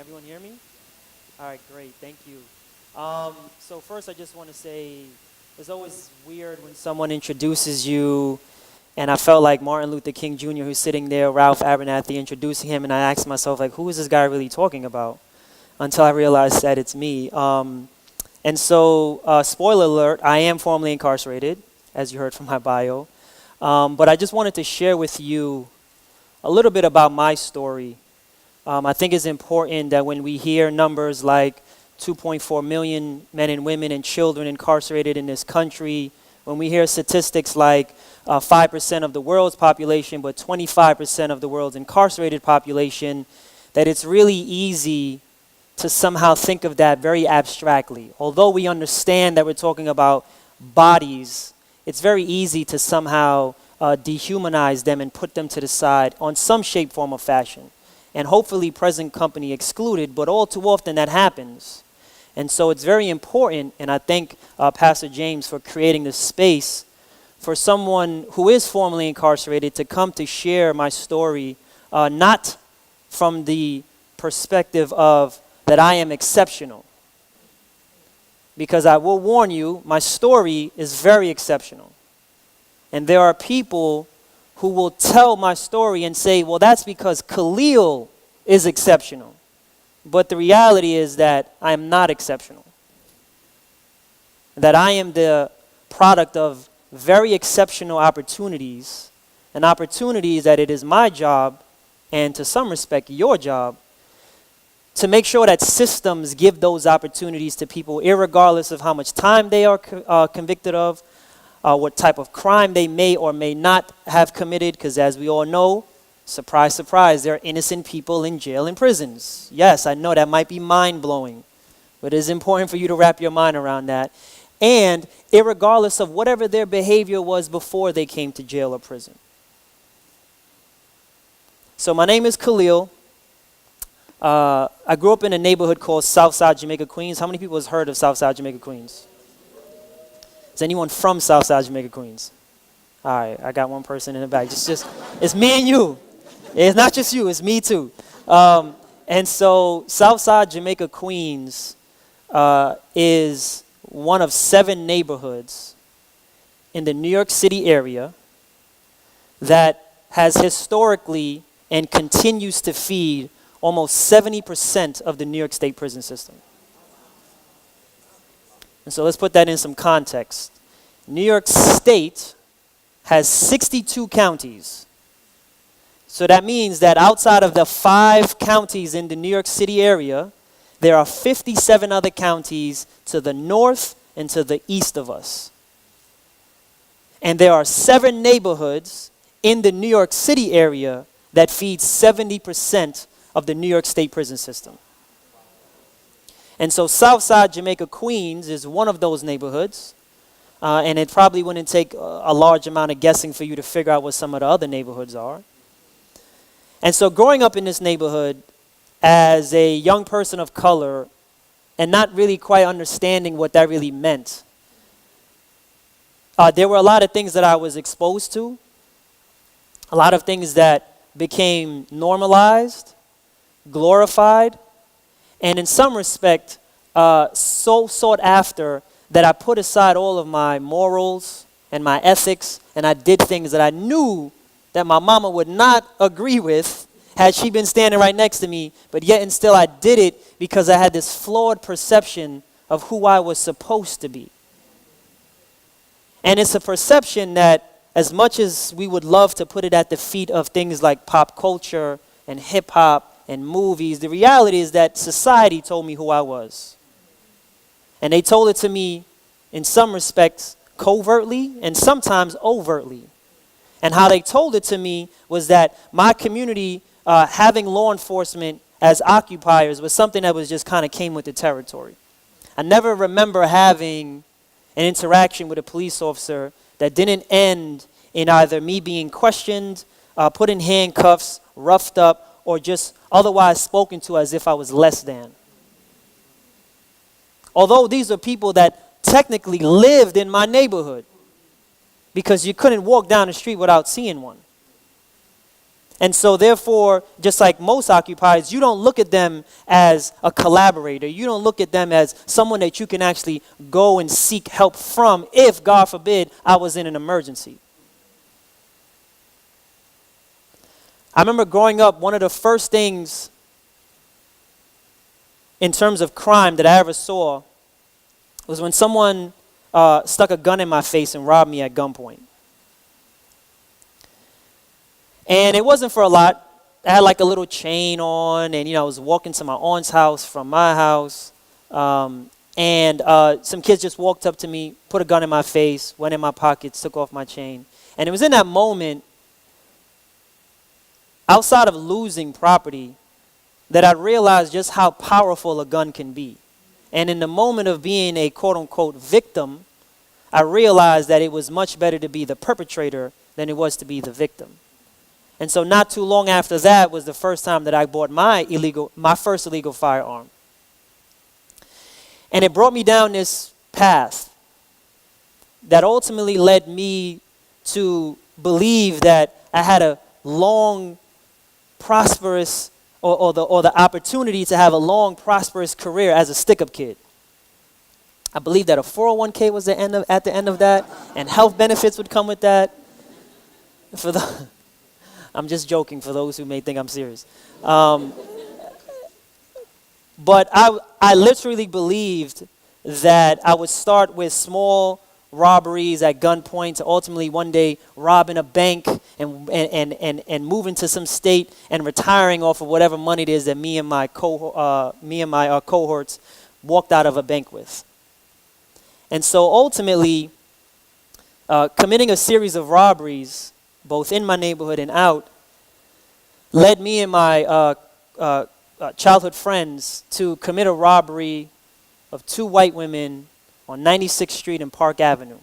everyone hear me? All right, great. Thank you. So first, I just want to say it's always weird when someone introduces you, and I felt like Martin Luther King Jr., who's sitting there, Ralph Abernathy, introducing him, and I asked myself, like, who is this guy really talking about? Until I realized that it's me. Spoiler alert, I am formerly incarcerated, as you heard from my bio. But I just wanted to share with you a little bit about my story. I think it's important that when we hear numbers like 2.4 million men and women and children incarcerated in this country, when we hear statistics like 5% of the world's population, but 25% of the world's incarcerated population, that it's really easy to somehow think of that very abstractly. Although we understand that we're talking about bodies, it's very easy to somehow dehumanize them and put them to the side on some shape, form, or fashion. And hopefully present company excluded, but all too often that happens. And so it's very important, and I thank Pastor James for creating this space for someone who is formerly incarcerated to come to share my story, not from the perspective of that I am exceptional. Because I will warn you, my story is very exceptional. And there are people who will tell my story and say, well, that's because Khalil is exceptional. But the reality is that I am not exceptional. That I am the product of very exceptional opportunities, and opportunities that it is my job, and to some respect your job, to make sure that systems give those opportunities to people, irregardless of how much time they are convicted of, what type of crime they may or may not have committed, because as we all know, surprise, surprise, there are innocent people in jail and prisons. Yes, I know that might be mind-blowing, but it is important for you to wrap your mind around that. And irregardless of whatever their behavior was before they came to jail or prison. So my name is Khalil. I grew up in a neighborhood called Southside, Jamaica, Queens. How many people has heard of Southside, Jamaica, Queens? Is anyone from Southside, Jamaica, Queens? All right, I got one person in the back. Just, it's me and you. It's not just you, it's me too. And so Southside, Jamaica, Queens is one of 7 neighborhoods in the New York City area that has historically and continues to feed almost 70% of the New York State prison system. And so let's put that in some context. New York State has 62 counties. So that means that outside of the 5 counties in the New York City area, there are 57 other counties to the north and to the east of us. And there are 7 neighborhoods in the New York City area that feed 70% of the New York State prison system. And so Southside Jamaica Queens is one of those neighborhoods. And it probably wouldn't take a large amount of guessing for you to figure out what some of the other neighborhoods are. And so growing up in this neighborhood as a young person of color and not really quite understanding what that really meant, there were a lot of things that I was exposed to, a lot of things that became normalized, glorified, and in some respect, so sought after that I put aside all of my morals and my ethics, and I did things that I knew that my mama would not agree with had she been standing right next to me, but yet and still I did it because I had this flawed perception of who I was supposed to be. And it's a perception that as much as we would love to put it at the feet of things like pop culture and hip hop and movies, the reality is that society told me who I was. And they told it to me in some respects covertly and sometimes overtly. And how they told it to me was that my community having law enforcement as occupiers was something that was just kind of came with the territory. I never remember having an interaction with a police officer that didn't end in either me being questioned, put in handcuffs, roughed up, or just otherwise spoken to as if I was less than. Although these are people that technically lived in my neighborhood, because you couldn't walk down the street without seeing one. And so therefore, just like most occupiers, you don't look at them as a collaborator. You don't look at them as someone that you can actually go and seek help from if, God forbid, I was in an emergency. I remember growing up, one of the first things in terms of crime that I ever saw was when someone stuck a gun in my face and robbed me at gunpoint. And it wasn't for a lot. I had like a little chain on, and I was walking to my aunt's house from my house. And some kids just walked up to me, put a gun in my face, went in my pockets, took off my chain. And it was in that moment, outside of losing property, that I realized just how powerful a gun can be. And in the moment of being a quote-unquote victim, I realized that it was much better to be the perpetrator than it was to be the victim. And so not too long after that was the first time that I bought my first illegal firearm. And it brought me down this path that ultimately led me to believe that I had a long, prosperous, or the opportunity to have a long, prosperous career as a stick-up kid. I believe that a 401k was at the end of that, and health benefits would come with that. I'm just joking for those who may think I'm serious. But I literally believed that I would start with small robberies at gunpoint to ultimately one day robbing a bank and moving to some state and retiring off of whatever money it is that me and my cohorts walked out of a bank with. And so ultimately, committing a series of robberies, both in my neighborhood and out, led me and my childhood friends to commit a robbery of 2 white women on 96th Street and Park Avenue.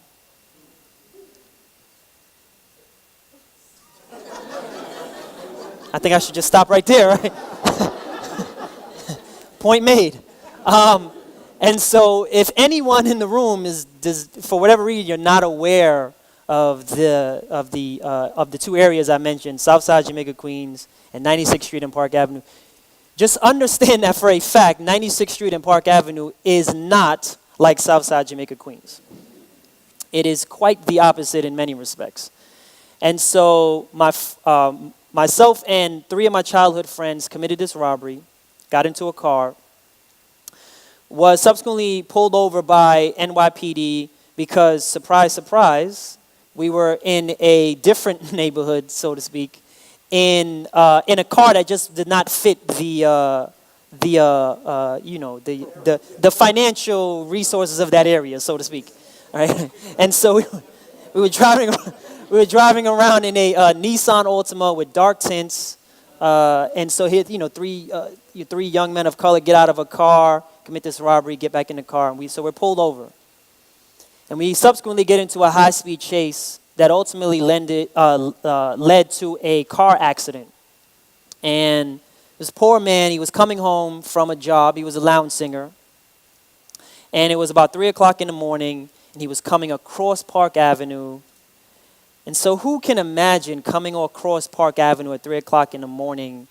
I think I should just stop right there, right? Point made. And so if anyone in the room for whatever reason you're not aware of the 2 areas I mentioned, Southside, Jamaica, Queens, and 96th Street and Park Avenue, just understand that for a fact, 96th Street and Park Avenue is not like Southside, Jamaica, Queens. It is quite the opposite in many respects. And so myself and 3 of my childhood friends committed this robbery, got into a car, was subsequently pulled over by NYPD because, surprise, surprise, we were in a different neighborhood, so to speak, in a car that just did not fit the financial resources of that area, so to speak. All right? And so we were driving around in a Nissan Altima with dark tints. And so here, 3 young men of color get out of a car, commit this robbery, get back in the car, and we're pulled over. And we subsequently get into a high-speed chase that ultimately led to a car accident. And this poor man, he was coming home from a job. He was a lounge singer. And it was about 3 o'clock in the morning, and he was coming across Park Avenue. And so who can imagine coming across Park Avenue at 3 o'clock in the morning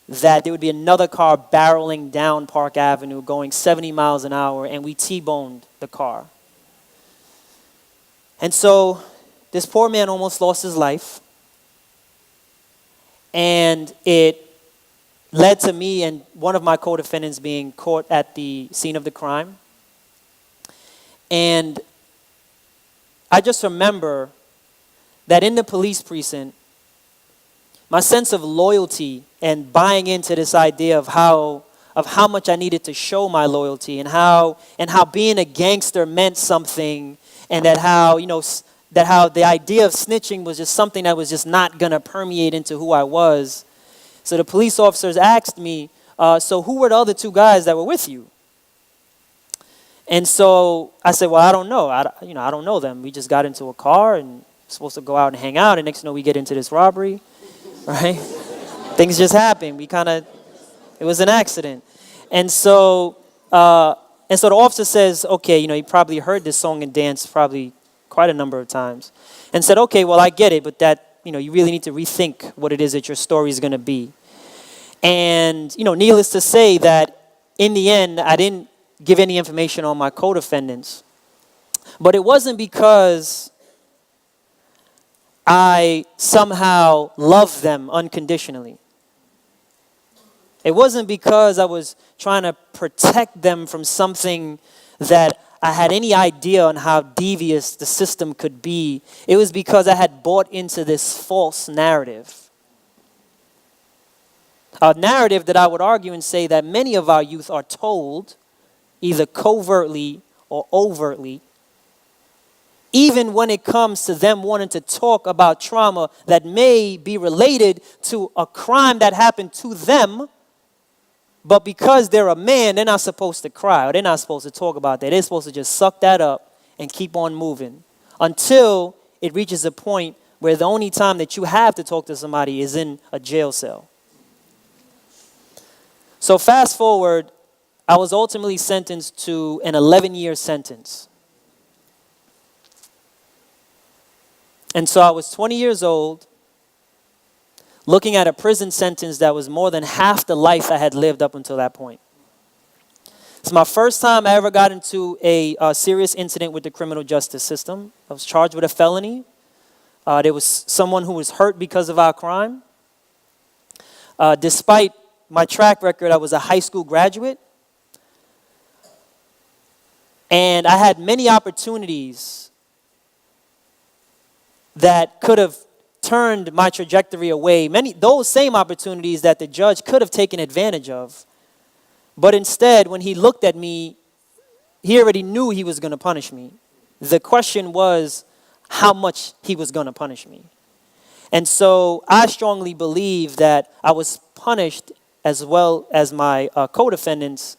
that there would be another car barreling down Park Avenue going 70 miles an hour, and we T-boned the car. And so this poor man almost lost his life. And it led to me and one of my co-defendants being caught at the scene of the crime. And I just remember that in the police precinct, my sense of loyalty and buying into this idea of how much I needed to show my loyalty and how being a gangster meant something, and that how the idea of snitching was just something that was just not going to permeate into who I was. So the police officers asked me, so who were the other 2 guys that were with you? And so I said, well, I don't know. I don't know them. We just got into a car and supposed to go out and hang out, and next we get into this robbery, right? Things just happen. It was an accident. And so the officer says, okay, he probably heard this song and dance probably quite a number of times, and said, okay, well, I get it, but that you really need to rethink what it is that your story is going to be. And, needless to say that in the end, I didn't give any information on my co-defendants. But it wasn't because I somehow loved them unconditionally. It wasn't because I was trying to protect them from something that I had any idea on how devious the system could be. It was because I had bought into this false narrative. A narrative that I would argue and say that many of our youth are told, either covertly or overtly, even when it comes to them wanting to talk about trauma that may be related to a crime that happened to them, but because they're a man, they're not supposed to cry, or they're not supposed to talk about that. They're supposed to just suck that up and keep on moving until it reaches a point where the only time that you have to talk to somebody is in a jail cell. So fast forward, I was ultimately sentenced to an 11-year sentence. And so I was 20 years old, looking at a prison sentence that was more than half the life I had lived up until that point. It's my first time I ever got into a serious incident with the criminal justice system. I was charged with a felony. There was someone who was hurt because of our crime. Despite my track record, I was a high school graduate. And I had many opportunities that could have turned my trajectory away. Those same opportunities that the judge could have taken advantage of. But instead, when he looked at me, he already knew he was going to punish me. The question was how much he was going to punish me. And so I strongly believe that I was punished as well as my co-defendants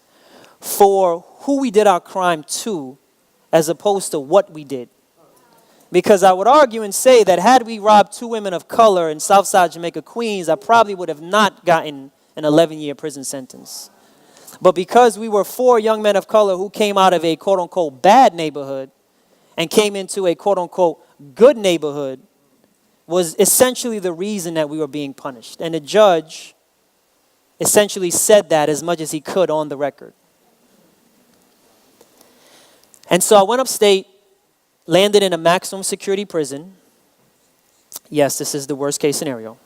for who we did our crime to as opposed to what we did. Because I would argue and say that had we robbed two women of color in Southside, Jamaica, Queens, I probably would have not gotten an 11-year prison sentence. But because we were four young men of color who came out of a quote-unquote bad neighborhood and came into a quote-unquote good neighborhood was essentially the reason that we were being punished. And the judge essentially said that as much as he could on the record. And so I went upstate, landed in a maximum security prison. Yes, this is the worst case scenario.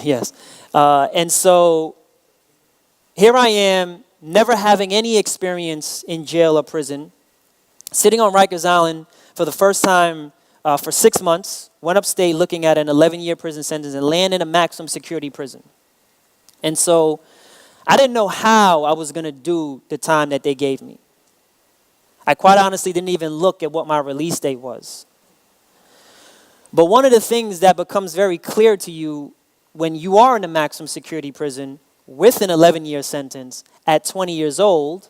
Yes. And so here I am, never having any experience in jail or prison, sitting on Rikers Island for the first time for 6 months, went upstate looking at an 11-year prison sentence and landed in a maximum security prison. And so I didn't know how I was going to do the time that they gave me. I quite honestly didn't even look at what my release date was. But one of the things that becomes very clear to you when you are in a maximum security prison with an 11-year sentence at 20 years old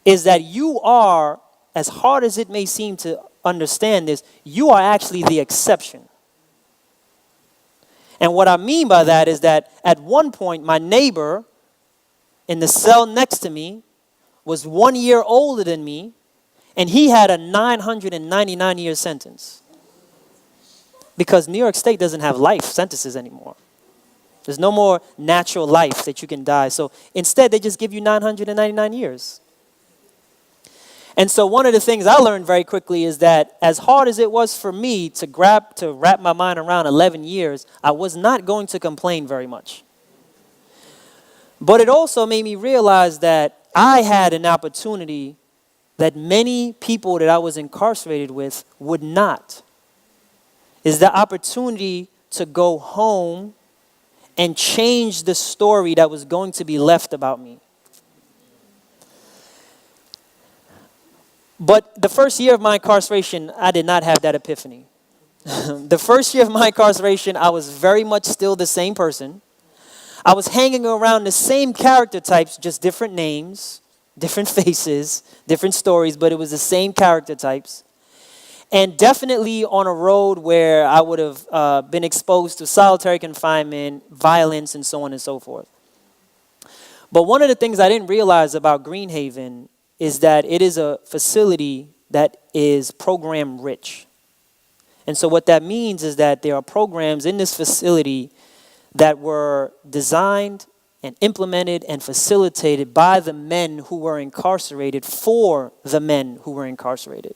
is that you are, as hard as it may seem to understand this, you are actually the exception. And what I mean by that is that at one point, my neighbor in the cell next to me was 1 year older than me, and he had a 999-year sentence. Because New York State doesn't have life sentences anymore. There's no more natural life that you can die. So instead, they just give you 999 years. And so one of the things I learned very quickly is that as hard as it was for me to wrap my mind around 11 years, I was not going to complain very much. But it also made me realize that I had an opportunity that many people that I was incarcerated with would not. Is the opportunity to go home and change the story that was going to be left about me. But the first year of my incarceration, I did not have that epiphany. The first year of my incarceration, I was very much still the same person. I was hanging around the same character types, just different names, different faces, different stories, but it was the same character types. And definitely on a road where I would have been exposed to solitary confinement, violence, and so on and so forth. But one of the things I didn't realize about Greenhaven is that it is a facility that is program rich. And so what that means is that there are programs in this facility that were designed and implemented and facilitated by the men who were incarcerated for the men who were incarcerated.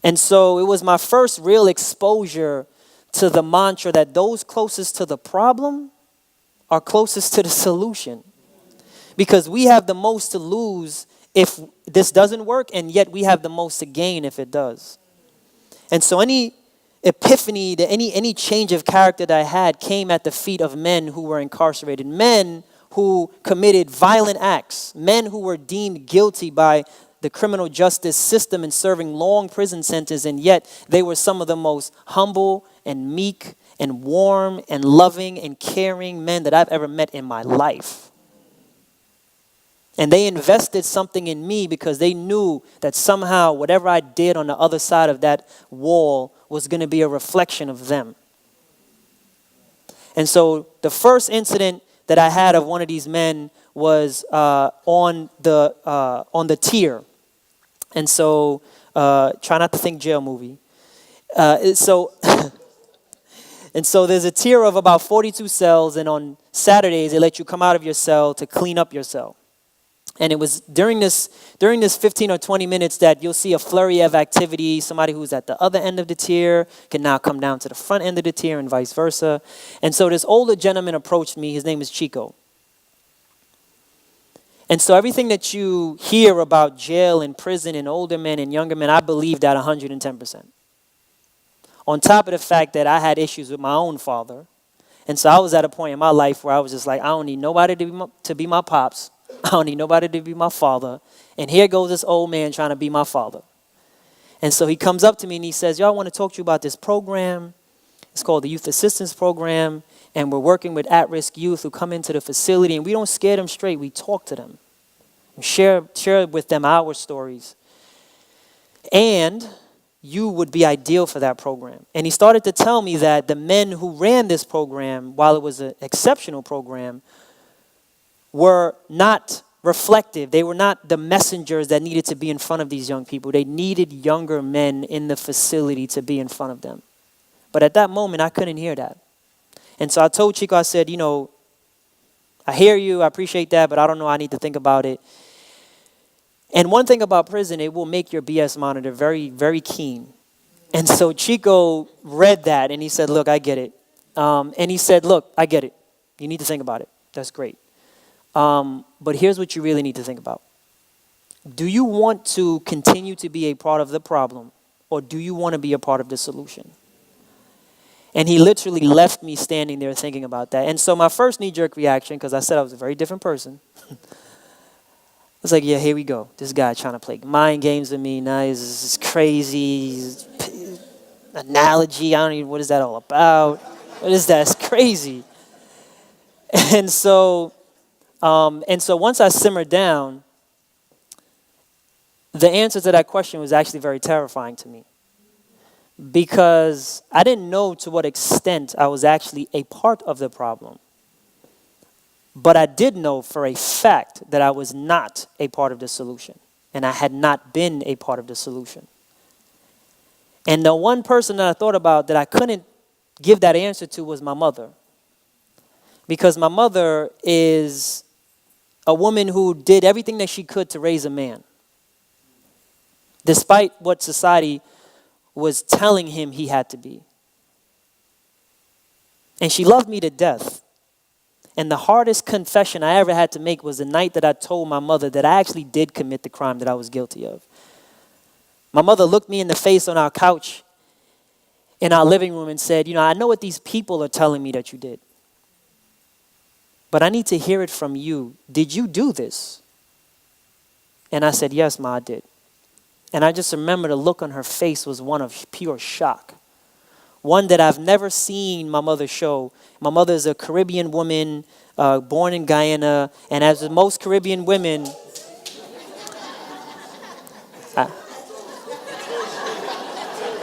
And so it was my first real exposure to the mantra that those closest to the problem are closest to the solution. Because we have the most to lose if this doesn't work, and yet we have the most to gain if it does. And so any epiphany, any change of character that I had came at the feet of men who were incarcerated, men who committed violent acts, men who were deemed guilty by the criminal justice system and serving long prison sentences, and yet they were some of the most humble and meek and warm and loving and caring men that I've ever met in my life. And they invested something in me because they knew that somehow whatever I did on the other side of that wall was going to be a reflection of them. And so the first incident that I had of one of these men was on the tier. And so try not to think jail movie. And so there's a tier of about 42 cells, and on Saturdays they let you come out of your cell to clean up your cell. And it was during this 15 or 20 minutes that you'll see a flurry of activity. Somebody who's at the other end of the tier can now come down to the front end of the tier and vice versa. And so this older gentleman approached me. His name is Chico. And so everything that you hear about jail and prison and older men and younger men, I believe that 110%. On top of the fact that I had issues with my own father. And so I was at a point in my life where I was just like, I don't need nobody to be my pops. I don't need nobody to be my father. And here goes this old man trying to be my father. And so he comes up to me and he says, yo, I want to talk to you about this program. It's called the Youth Assistance Program. And we're working with at-risk youth who come into the facility. And we don't scare them straight. We talk to them. We share with them our stories. And you would be ideal for that program. And he started to tell me that the men who ran this program, while it was an exceptional program, were not reflective. They were not the messengers that needed to be in front of these young people. They needed younger men in the facility to be in front of them. But at that moment, I couldn't hear that. And so I told Chico, I said, I hear you, I appreciate that, but I don't know, I need to think about it. And one thing about prison, it will make your BS monitor very, very keen. And so Chico read that and he said, look, I get it. And he said, look, I get it. You need to think about it. That's great. But here's what you really need to think about. Do you want to continue to be a part of the problem, or do you want to be a part of the solution? And he literally left me standing there thinking about that. And so my first knee-jerk reaction, because I said I was a very different person, I was like, yeah, here we go. This guy trying to play mind games with me. Now this is crazy. Analogy, I don't even, what is that all about? What is that? It's crazy. And so once I simmered down, the answer to that question was actually very terrifying to me. Because I didn't know to what extent I was actually a part of the problem. But I did know for a fact that I was not a part of the solution. And I had not been a part of the solution. And the one person that I thought about that I couldn't give that answer to was my mother. Because my mother is a woman who did everything that she could to raise a man. Despite what society was telling him he had to be. And she loved me to death. And the hardest confession I ever had to make was the night that I told my mother that I actually did commit the crime that I was guilty of. My mother looked me in the face on our couch in our living room and said, I know what these people are telling me that you did. But I need to hear it from you. Did you do this? And I said, yes, Ma, I did. And I just remember the look on her face was one of pure shock. One that I've never seen my mother show. My mother is a Caribbean woman, born in Guyana. And as with most Caribbean women,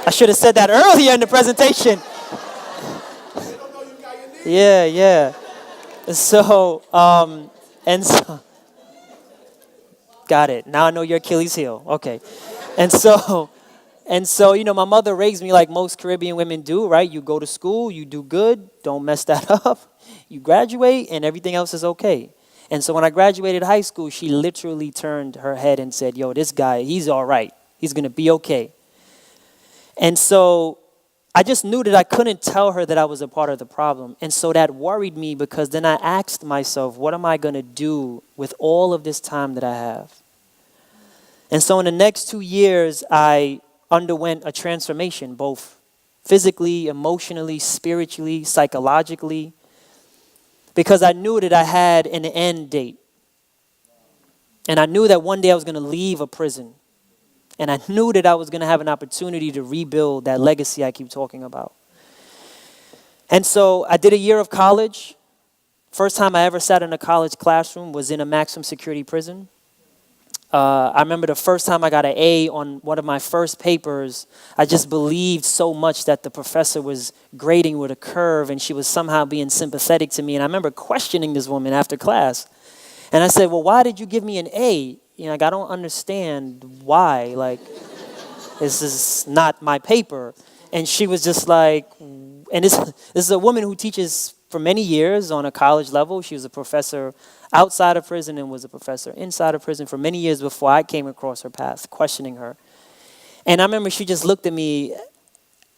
I should have said that earlier in the presentation. Yeah. So, got it. Now I know your Achilles heel. Okay. And so And so, my mother raised me like most Caribbean women do, right? You go to school, you do good, don't mess that up. You graduate, and everything else is okay. And so when I graduated high school, she literally turned her head and said, yo, this guy, he's all right. He's going to be okay. And so I just knew that I couldn't tell her that I was a part of the problem. And so that worried me, because then I asked myself, what am I going to do with all of this time that I have? And so in the next 2 years, I underwent a transformation, both physically, emotionally, spiritually, psychologically, because I knew that I had an end date. And I knew that one day I was going to leave a prison. And I knew that I was going to have an opportunity to rebuild that legacy I keep talking about. And so I did a year of college. First time I ever sat in a college classroom was in a maximum security prison. I remember the first time I got an A on one of my first papers. I just believed so much that the professor was grading with a curve, and she was somehow being sympathetic to me. And I remember questioning this woman after class. And I said, well, why did you give me an A? I don't understand why. Like, this is not my paper. And she was just like, and this is a woman who teaches for many years on a college level. She was a professor outside of prison and was a professor inside of prison for many years before I came across her path, questioning her. And I remember she just looked at me,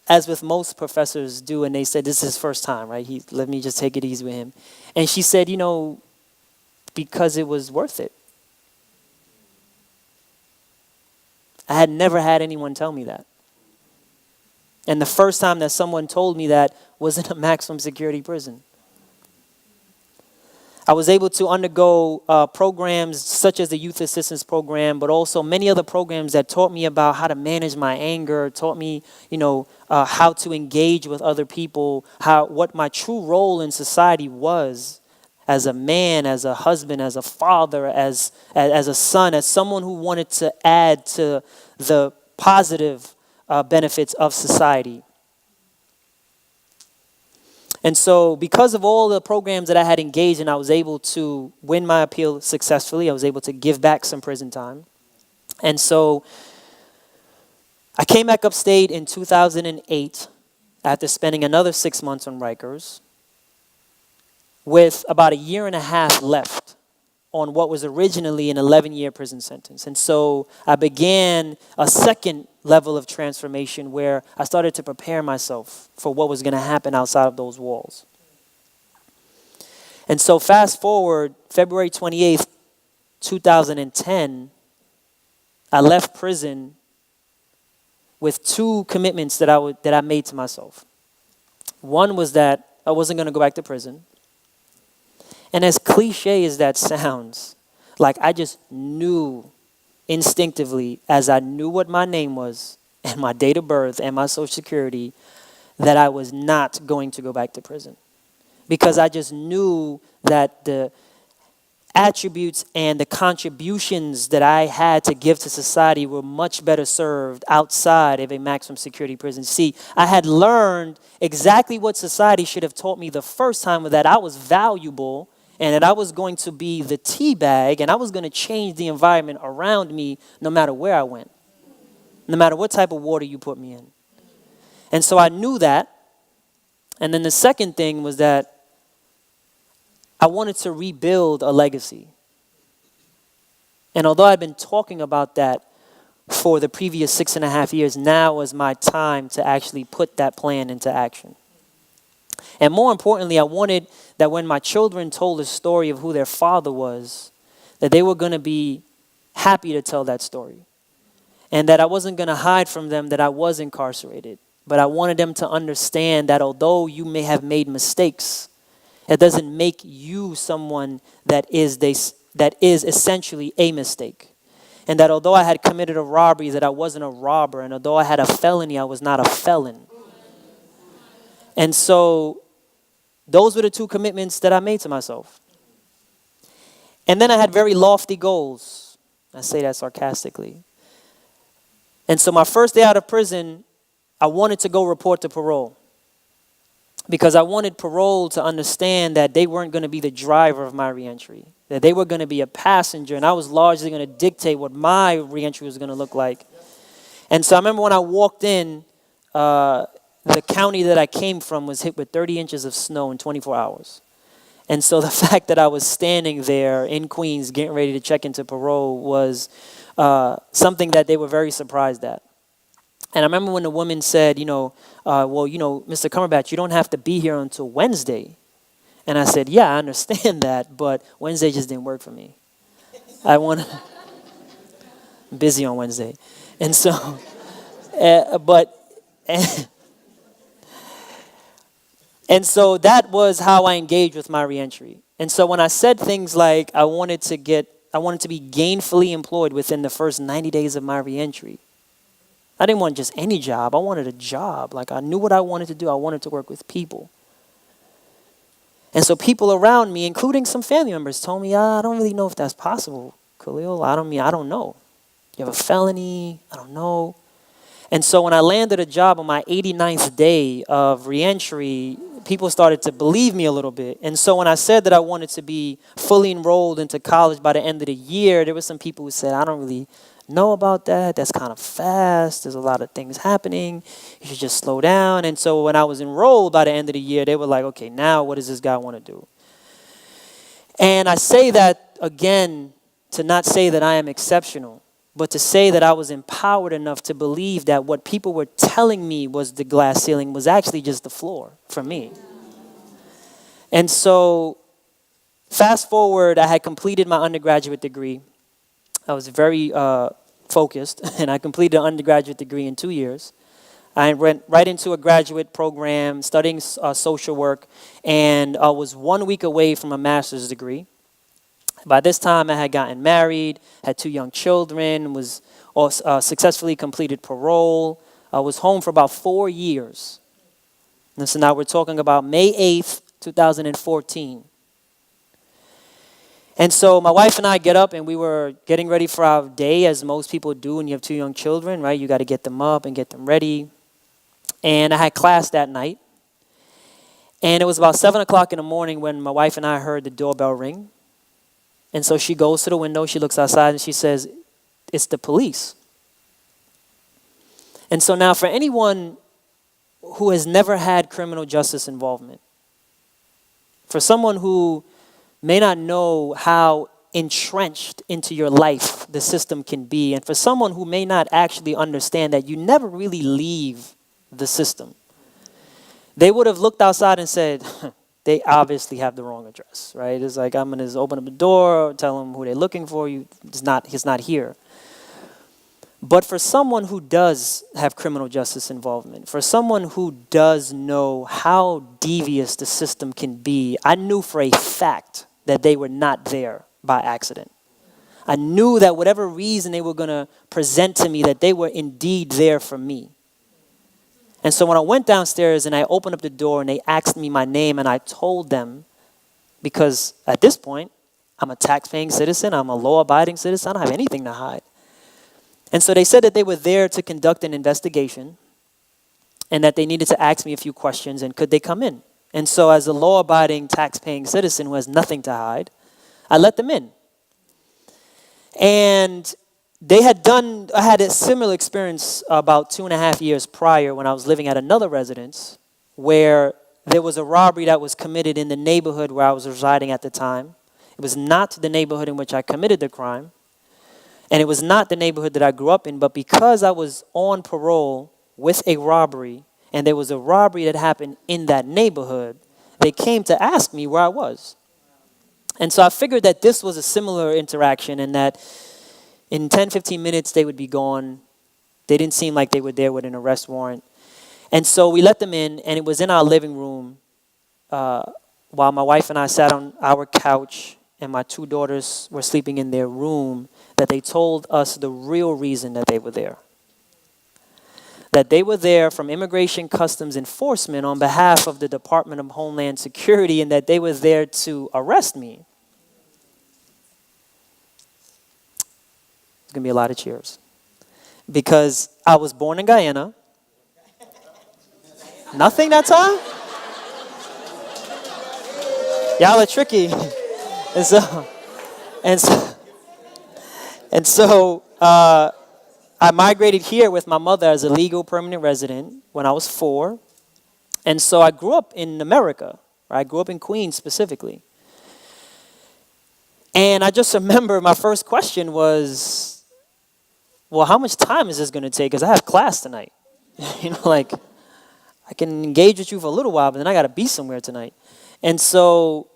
as with most professors do, and they said, this is his first time, right? Let me just take it easy with him. And she said, because it was worth it. I had never had anyone tell me that. And the first time that someone told me that was in a maximum security prison. I was able to undergo programs such as the Youth Assistance Program, but also many other programs that taught me about how to manage my anger, taught me, how to engage with other people, what my true role in society was as a man, as a husband, as a father, as a son, as someone who wanted to add to the positive benefits of society. And so because of all the programs that I had engaged in, I was able to win my appeal successfully. I was able to give back some prison time. And so I came back upstate in 2008 after spending another 6 months on Rikers with about a year and a half left on what was originally an 11-year prison sentence. And so I began a second level of transformation where I started to prepare myself for what was going to happen outside of those walls. And so fast forward, February 28th, 2010, I left prison with 2 commitments that I made to myself. One was that I wasn't going to go back to prison. And as cliche as that sounds, like I just knew instinctively, as I knew what my name was and my date of birth and my social security, that I was not going to go back to prison. Because I just knew that the attributes and the contributions that I had to give to society were much better served outside of a maximum security prison. See, I had learned exactly what society should have taught me the first time, that I was valuable and that I was going to be the tea bag, and I was going to change the environment around me no matter where I went, no matter what type of water you put me in. And so I knew that. And then the second thing was that I wanted to rebuild a legacy. And although I'd been talking about that for the previous 6.5 years, now was my time to actually put that plan into action. And more importantly, I wanted that when my children told the story of who their father was, that they were going to be happy to tell that story. And that I wasn't going to hide from them that I was incarcerated. But I wanted them to understand that although you may have made mistakes, it doesn't make you someone that is essentially a mistake. And that although I had committed a robbery, that I wasn't a robber. And although I had a felony, I was not a felon. And so those were the 2 commitments that I made to myself. And then I had very lofty goals. I say that sarcastically. And so my first day out of prison, I wanted to go report to parole. Because I wanted parole to understand that they weren't going to be the driver of my reentry. That they were going to be a passenger, and I was largely going to dictate what my reentry was going to look like. And so I remember when I walked in, the county that I came from was hit with 30 inches of snow in 24 hours. And so the fact that I was standing there in Queens getting ready to check into parole was something that they were very surprised at. And I remember when the woman said, Mr. Cumberbatch, you don't have to be here until Wednesday. And I said, yeah, I understand that, but Wednesday just didn't work for me. I'm busy on Wednesday. And so, and so that was how I engaged with my reentry. And so when I said things like I wanted to be gainfully employed within the first 90 days of my reentry, I didn't want just any job. I wanted a job. Like, I knew what I wanted to do. I wanted to work with people. And so people around me, including some family members, told me, I don't really know if that's possible, Khalil. I don't know. You have a felony? I don't know. And so when I landed a job on my 89th day of reentry, people started to believe me a little bit. And so when I said that I wanted to be fully enrolled into college by the end of the year, there were some people who said, I don't really know about that. That's kind of fast. There's a lot of things happening. You should just slow down. And so when I was enrolled by the end of the year, they were like, okay, now what does this guy want to do? And I say that, again, to not say that I am exceptional, but to say that I was empowered enough to believe that what people were telling me was the glass ceiling was actually just the floor for me. And so fast forward, I had completed my undergraduate degree. I was very focused, and I completed an undergraduate degree in 2 years. I went right into a graduate program studying social work, and I was 1 week away from a master's degree. By this time, I had gotten married, had 2 young children, was successfully completed parole. I was home for about 4 years. And so now we're talking about May 8th, 2014. And so my wife and I get up, and we were getting ready for our day, as most people do when you have 2 young children, right? You got to get them up and get them ready. And I had class that night. And it was about 7 o'clock in the morning when my wife and I heard the doorbell ring. And so she goes to the window, she looks outside, and she says, it's the police. And so now for anyone who has never had criminal justice involvement, for someone who may not know how entrenched into your life the system can be, and for someone who may not actually understand that you never really leave the system, they would have looked outside and said, they obviously have the wrong address, right? It's like, I'm going to just open up the door, tell them who they're looking for. He's not here. But for someone who does have criminal justice involvement, for someone who does know how devious the system can be, I knew for a fact that they were not there by accident. I knew that whatever reason they were going to present to me, that they were indeed there for me. And so when I went downstairs and I opened up the door and they asked me my name, and I told them, because at this point, I'm a tax-paying citizen, I'm a law-abiding citizen, I don't have anything to hide. And so they said that they were there to conduct an investigation and that they needed to ask me a few questions and could they come in. And so as a law-abiding, tax-paying citizen who has nothing to hide, I let them in. And I had a similar experience about 2.5 years prior when I was living at another residence where there was a robbery that was committed in the neighborhood where I was residing at the time. It was not the neighborhood in which I committed the crime, and it was not the neighborhood that I grew up in, but because I was on parole with a robbery, and there was a robbery that happened in that neighborhood, they came to ask me where I was. And so I figured that this was a similar interaction, and that in 10, 15 minutes, they would be gone. They didn't seem like they were there with an arrest warrant. And so we let them in, and it was in our living room while my wife and I sat on our couch and my 2 daughters were sleeping in their room that they told us the real reason that they were there. That they were there from Immigration Customs Enforcement on behalf of the Department of Homeland Security, and that they were there to arrest me. There's going to be a lot of cheers. Because I was born in Guyana. Nothing that time? Y'all are tricky. And so I migrated here with my mother as a legal permanent resident when I was 4. And so I grew up in America. Right? I grew up in Queens specifically. And I just remember my first question was, well, how much time is this going to take? Because I have class tonight. Like, I can engage with you for a little while, but then I got to be somewhere tonight. And so,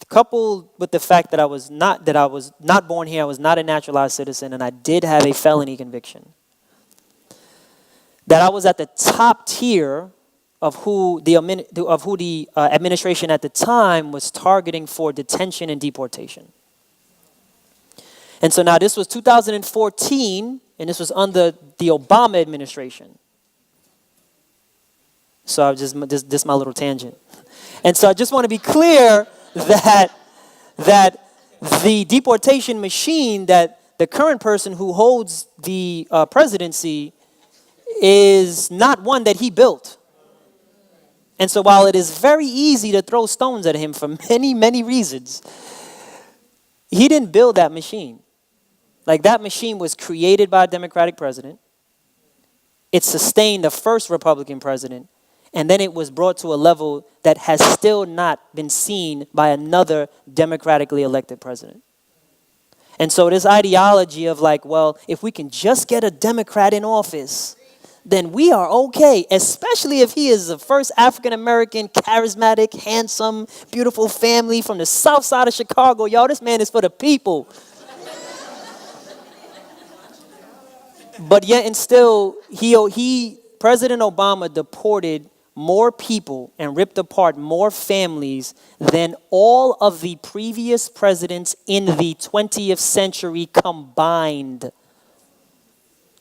coupled with the fact that I was not born here, I was not a naturalized citizen, and I did have a felony conviction, that I was at the top tier of who the administration at the time was targeting for detention and deportation. And so now this was 2014, and this was under the Obama administration. So this is my little tangent. And so I just want to be clear that the deportation machine, that the current person who holds the presidency is not one that he built. And so while it is very easy to throw stones at him for many, many reasons, he didn't build that machine. Like, that machine was created by a Democratic president. It sustained the first Republican president. And then it was brought to a level that has still not been seen by another democratically elected president. And so this ideology of like, well, if we can just get a Democrat in office, then we are okay, especially if he is the first African-American, charismatic, handsome, beautiful family from the Southside of Chicago. Yo, this man is for the people. But yet and still, President Obama deported more people and ripped apart more families than all of the previous presidents in the 20th century combined.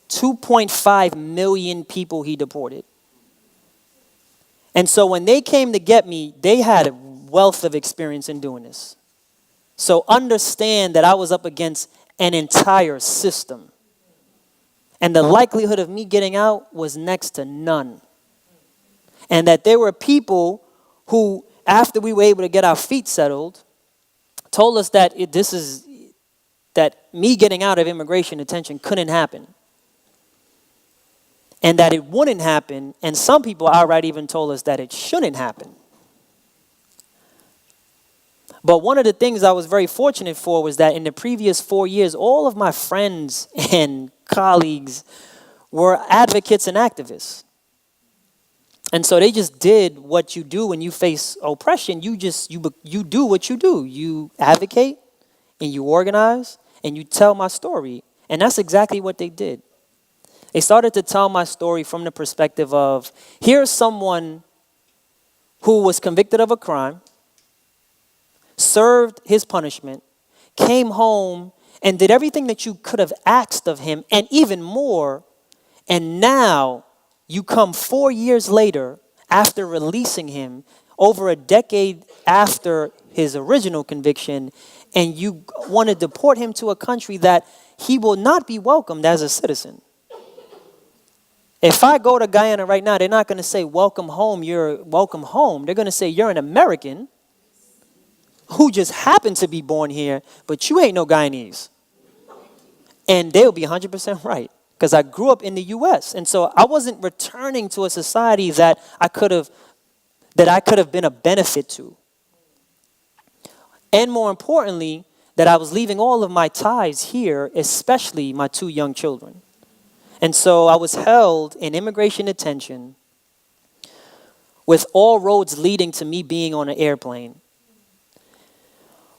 2.5 million people he deported. And so when they came to get me, they had a wealth of experience in doing this. So understand that I was up against an entire system. And the likelihood of me getting out was next to none. And that there were people who, after we were able to get our feet settled, told us that that me getting out of immigration detention couldn't happen. And that it wouldn't happen, and some people outright even told us that it shouldn't happen. But one of the things I was very fortunate for was that in the previous 4 years, all of my friends and colleagues were advocates and activists. And so they just did what you do when you face oppression. You do what you do. You advocate and you organize and you tell my story. And that's exactly what they did. They started to tell my story from the perspective of, here's someone who was convicted of a crime, served his punishment, came home and did everything that you could have asked of him and even more. And now you come 4 years later after releasing him, over a decade after his original conviction, and you want to deport him to a country that he will not be welcomed as a citizen. If I go to Guyana right now, they're not going to say, welcome home, you're welcome home. They're going to say, you're an American who just happened to be born here, but you ain't no Guyanese. And they'll be 100% right, because I grew up in the U.S. And so I wasn't returning to a society that I could have been a benefit to. And more importantly, that I was leaving all of my ties here, especially my 2 young children. And so I was held in immigration detention with all roads leading to me being on an airplane.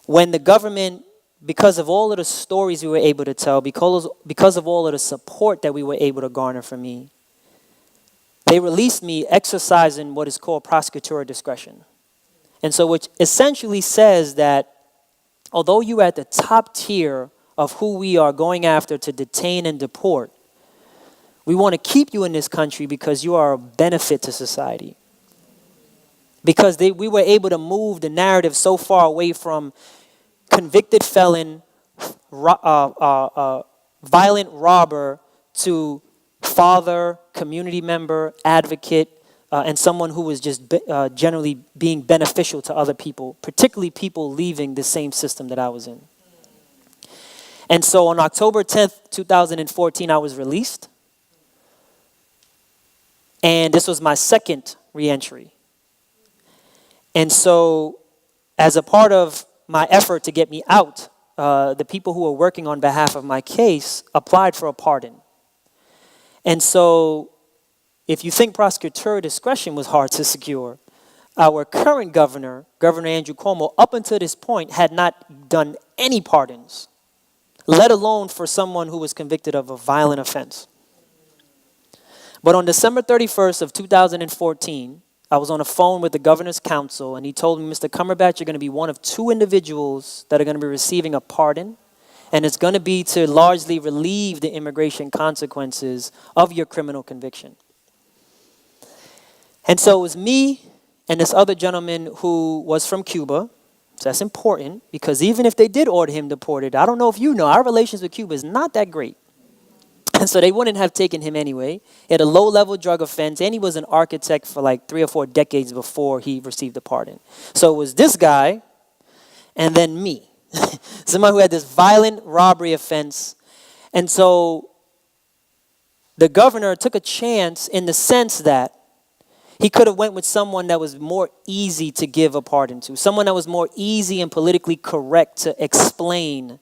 When the government, because of all of the stories we were able to tell, because of all of the support that we were able to garner from me, they released me exercising what is called prosecutorial discretion. And so which essentially says that although you are at the top tier of who we are going after to detain and deport, we want to keep you in this country because you are a benefit to society. Because we were able to move the narrative so far away from convicted felon, violent robber, to father, community member, advocate, and someone who was just generally being beneficial to other people, particularly people leaving the same system that I was in. And so on October 10th, 2014, I was released. And this was my second reentry. And so as a part of my effort to get me out, the people who were working on behalf of my case applied for a pardon. And so if you think prosecutorial discretion was hard to secure, our current governor, Governor Andrew Cuomo, up until this point had not done any pardons, let alone for someone who was convicted of a violent offense. But on December 31st of 2014, I was on a phone with the governor's counsel, and he told me, Mr. Cumberbatch, you're going to be one of two individuals that are going to be receiving a pardon, and it's going to be to largely relieve the immigration consequences of your criminal conviction. And so it was me and this other gentleman who was from Cuba. So that's important, because even if they did order him deported, I don't know if you know, our relations with Cuba is not that great. And so they wouldn't have taken him anyway. He had a low-level drug offense, and he was an architect for like 3 or 4 decades before he received the pardon. So it was this guy and then me, someone who had this violent robbery offense. And so the governor took a chance in the sense that he could have went with someone that was more easy to give a pardon to, someone that was more easy and politically correct to explain.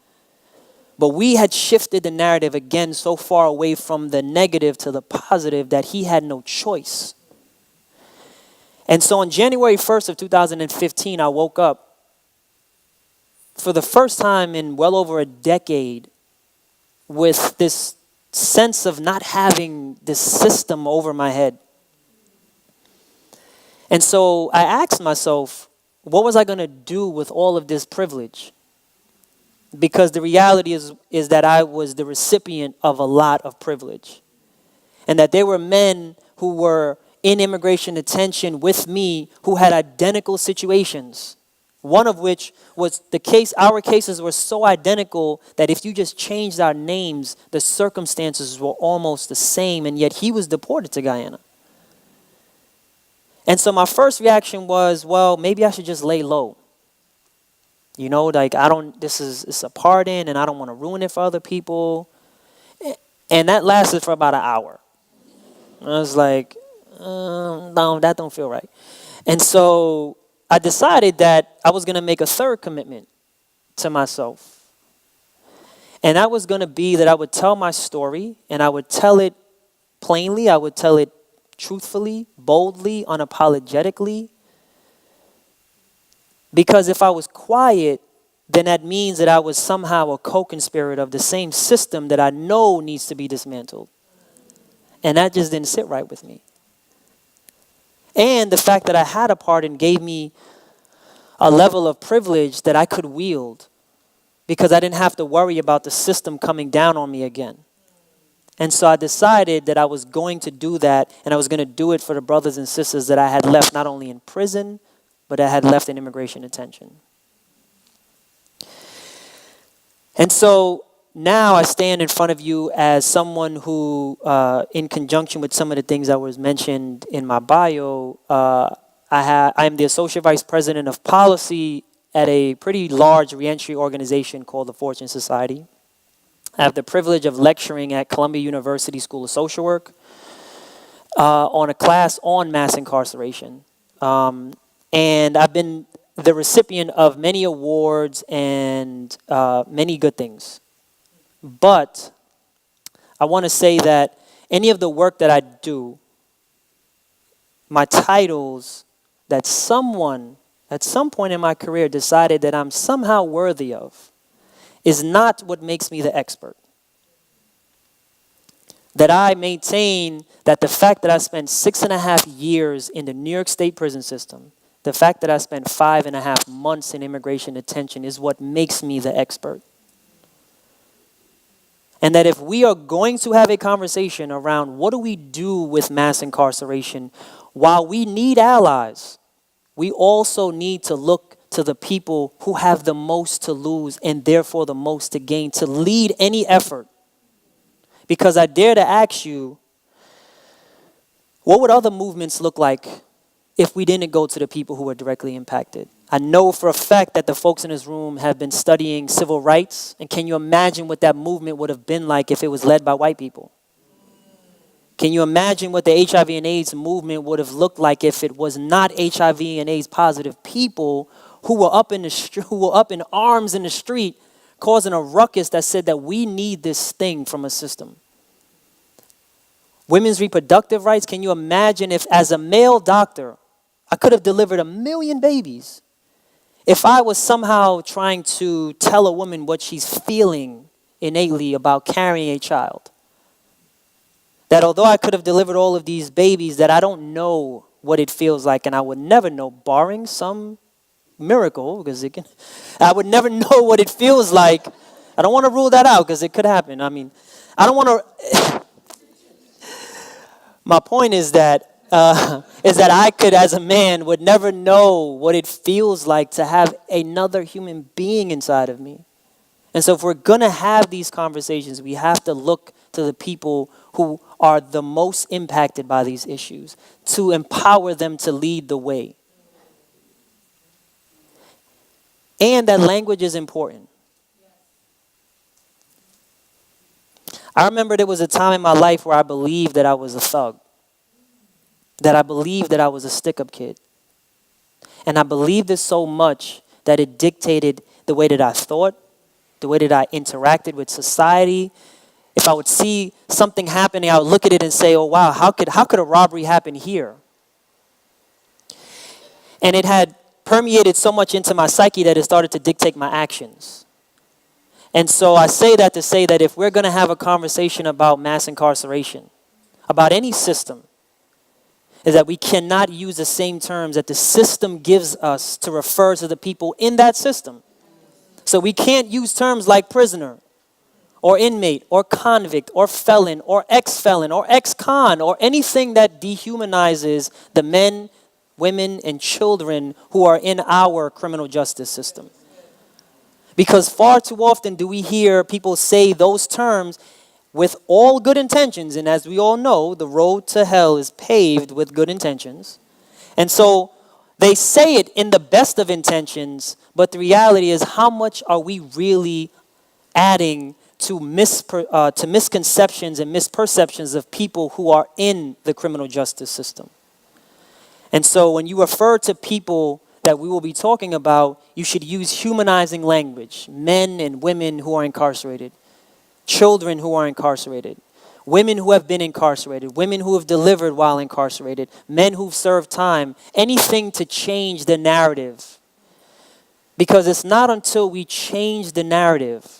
But we had shifted the narrative again so far away from the negative to the positive that he had no choice. And so on January 1st of 2015, I woke up for the first time in well over a decade with this sense of not having this system over my head. And so I asked myself, what was I going to do with all of this privilege? Because the reality is that I was the recipient of a lot of privilege. And that there were men who were in immigration detention with me who had identical situations. One of which was the case, our cases were so identical that if you just changed our names, the circumstances were almost the same, and yet he was deported to Guyana. And so my first reaction was, well, maybe I should just lay low. You know, like it's a pardon and I don't want to ruin it for other people. And that lasted for about an hour. I was like, no, that don't feel right. And so I decided that I was going to make a third commitment to myself. And that was going to be that I would tell my story, and I would tell it plainly. I would tell it truthfully, boldly, unapologetically. Because if I was quiet, then that means that I was somehow a co-conspirator of the same system that I know needs to be dismantled. And that just didn't sit right with me. And the fact that I had a pardon gave me a level of privilege that I could wield, because I didn't have to worry about the system coming down on me again. And so I decided that I was going to do that, and I was going to do it for the brothers and sisters that I had left not only in prison, but I had left in immigration detention. And so now I stand in front of you as someone who, in conjunction with some of the things that was mentioned in my bio, I am the Associate Vice President of Policy at a pretty large reentry organization called the Fortune Society. I have the privilege of lecturing at Columbia University School of Social Work on a class on mass incarceration. And I've been the recipient of many awards and many good things. But I want to say that any of the work that I do, my titles that someone at some point in my career decided that I'm somehow worthy of, is not what makes me the expert. That I maintain that the fact that I spent 6.5 years in the New York State prison system, the fact that I spent 5.5 months in immigration detention is what makes me the expert. And that if we are going to have a conversation around what do we do with mass incarceration, while we need allies, we also need to look to the people who have the most to lose and therefore the most to gain to lead any effort. Because I dare to ask you, what would other movements look like if we didn't go to the people who were directly impacted? I know for a fact that the folks in this room have been studying civil rights. And can you imagine what that movement would have been like if it was led by white people? Can you imagine what the HIV and AIDS movement would have looked like if it was not HIV and AIDS positive people who were up in who were up in arms in the street, causing a ruckus that said that we need this thing from a system? Women's reproductive rights. Can you imagine if, as a male doctor, I could have delivered 1 million babies if I was somehow trying to tell a woman what she's feeling innately about carrying a child? That although I could have delivered all of these babies, that I don't know what it feels like, and I would never know, barring some miracle, because I would never know what it feels like. I don't want to rule that out because it could happen. I mean, I don't want to. My point is that I could, as a man, would never know what it feels like to have another human being inside of me. And so if we're going to have these conversations, we have to look to the people who are the most impacted by these issues to empower them to lead the way. And that language is important. I remember there was a time in my life where I believed that I was a thug, that I believed that I was a stick-up kid. And I believed this so much that it dictated the way that I thought, the way that I interacted with society. If I would see something happening, I would look at it and say, oh, wow, how could a robbery happen here? And it had permeated so much into my psyche that it started to dictate my actions. And so I say that to say that if we're going to have a conversation about mass incarceration, about any system, is that we cannot use the same terms that the system gives us to refer to the people in that system. So we can't use terms like prisoner, or inmate, or convict, or felon, or ex-felon, or ex-con, or anything that dehumanizes the men, women, and children who are in our criminal justice system. Because far too often do we hear people say those terms with all good intentions, and as we all know, the road to hell is paved with good intentions. And so they say it in the best of intentions, but the reality is, how much are we really adding to misconceptions and misperceptions of people who are in the criminal justice system? And so when you refer to people that we will be talking about, you should use humanizing language. Men and women who are incarcerated, children who are incarcerated, women who have been incarcerated, women who have delivered while incarcerated, men who've served time, anything to change the narrative. Because it's not until we change the narrative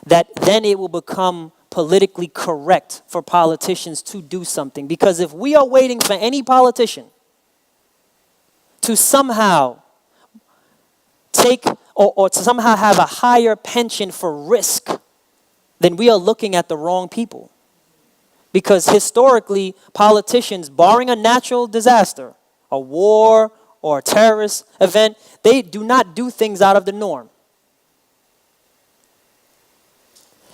that then it will become politically correct for politicians to do something. Because if we are waiting for any politician to somehow take or to somehow have a higher penchant for risk, then we are looking at the wrong people. Because historically, politicians, barring a natural disaster, a war or a terrorist event, they do not do things out of the norm.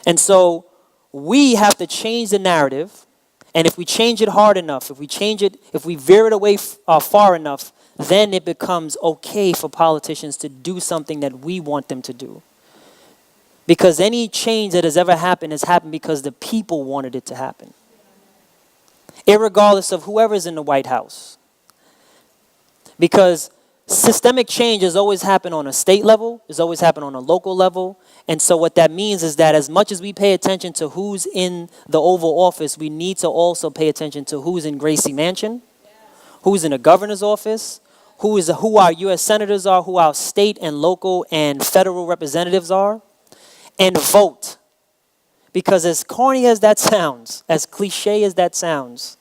And so we have to change the narrative. And if we change it hard enough, if we veer it away far enough, then it becomes okay for politicians to do something that we want them to do. Because any change that has ever happened has happened because the people wanted it to happen. Irregardless of whoever's in the White House. Because systemic change has always happened on a state level, has always happened on a local level. And so what that means is that as much as we pay attention to who's in the Oval Office, we need to also pay attention to who's in Gracie Mansion, who's in the governor's office, who our U.S. senators are, who our state and local and federal representatives are, and vote. Because as corny as that sounds, as cliche as that sounds,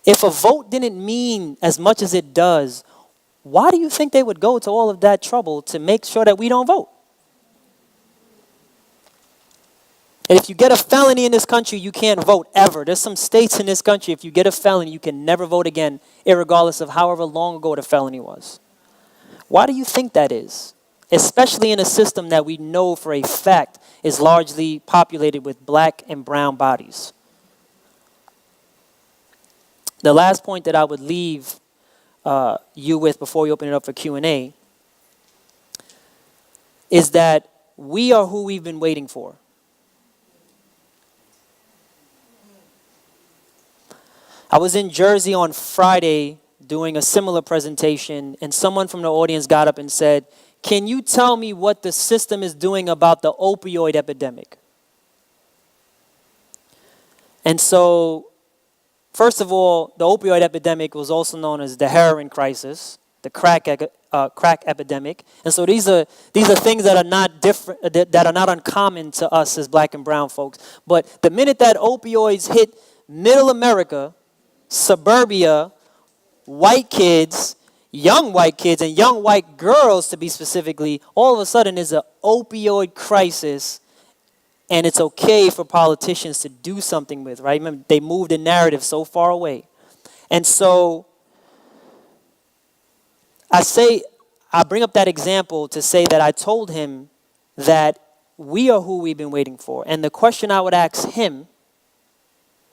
if a vote didn't mean as much as it does, why do you think they would go to all of that trouble to make sure that we don't vote? And if you get a felony in this country, you can't vote ever. There's some states in this country, if you get a felony, you can never vote again, irregardless of however long ago the felony was. Why do you think that is? Especially in a system that we know for a fact is largely populated with black and brown bodies. The last point that I would leave you with before we open it up for Q&A is that we are who we've been waiting for. I was in Jersey on Friday doing a similar presentation, and someone from the audience got up and said, "Can you tell me what the system is doing about the opioid epidemic?" And so, first of all, the opioid epidemic was also known as the heroin crisis, the crack epidemic. And so these are things that are not different, that are not uncommon to us as black and brown folks. But the minute that opioids hit middle America, suburbia, white kids, young white kids, and young white girls to be specifically, all of a sudden there's an opioid crisis, and it's okay for politicians to do something with, right? Remember, they moved the narrative so far away. And so I bring up that example to say that I told him that we are who we've been waiting for. And the question I would ask him,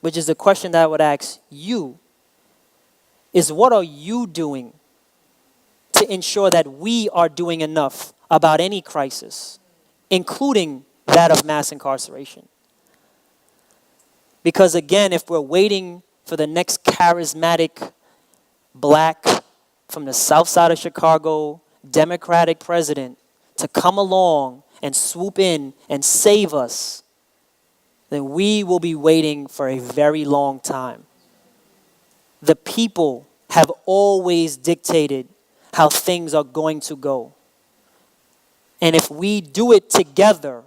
which is the question that I would ask you, is what are you doing to ensure that we are doing enough about any crisis, including that of mass incarceration? Because again, if we're waiting for the next charismatic black from the Southside of Chicago Democratic president to come along and swoop in and save us, then we will be waiting for a very long time. The people have always dictated how things are going to go. And if we do it together,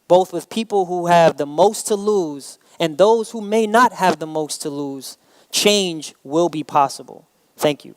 both with people who have the most to lose and those who may not have the most to lose, change will be possible. Thank you.